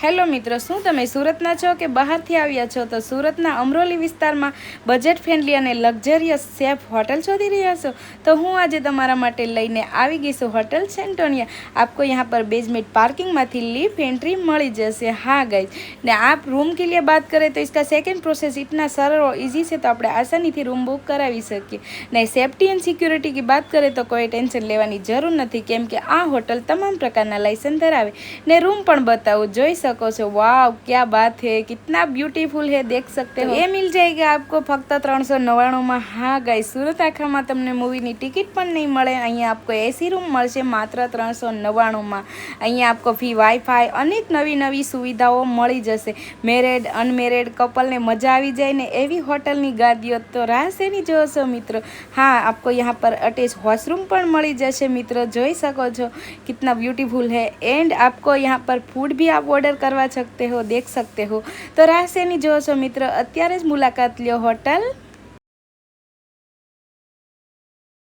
Hello મિત્રો, શું તમે સુરતના છો કે બહારથી આવ્યા છો? તો સુરતના અમરોલી વિસ્તારમાં બજેટ ફ્રેન્ડલી અને લક્ઝરિયસ સેફ હોટલ શોધી રહ્યા છો? તો હું આજે તમારા માટે લઈને આવી ગઈ છું હોટल सेंटोनिया। आपको यहाँ पर बेसमेंट पार्किंग में लिफ्ट एंट्री मिली जैसे। हाँ गाइज, ने आप रूम के लिए बात करें तो इसका सेकंड प्रोसेस इतना सरल और इजी से तो આપણે આસાનીથી રૂમ બુક કરાવી શકીએ। ને સેફટી એન્ડ સિક્યુરિટી की बात करें तो कोई टेंशन લેવાની જરૂર નથી, કેમ કે આ હોટલ તમામ પ્રકારના લાયસન્સ ધરાવે। ને रूम પણ બતાવું, જોઈ सको છો। वाह क्या बात है, कितना ब्यूटीफुल है, देख सकते हो। ये मिल जाएगा आपको फक्त 399 में। हाँ गाइस, सूरत आखा में तमने मूवीनी टिकिट पण नहीं મળે। અહીંયા आपको एसी रूम મળશે માત્ર 399 માં। અહીંયા आपको ફી વાઈફાઈ અનેક નવી નવી સુવિધાઓ મળી જશે। મેરેડ અનમેરેડ કપલને મજા આવી જાય ને એવી હોટલની ગાદીઓ તો રાહ શેની જોવો છો મિત્રો। हाँ, आपको यहाँ पर अटैच वॉशरूम પણ મળી જશે મિત્રો, જોઈ શકો છો कितना ब्यूटीफुल है। एंड आपको यहाँ पर फूड भी आप ऑर्डर करवा सकते हो, देख सकते हो। तो राह से नहीं जो सो मित्र, अत्यारे ज मुलाकात ल्यो होटल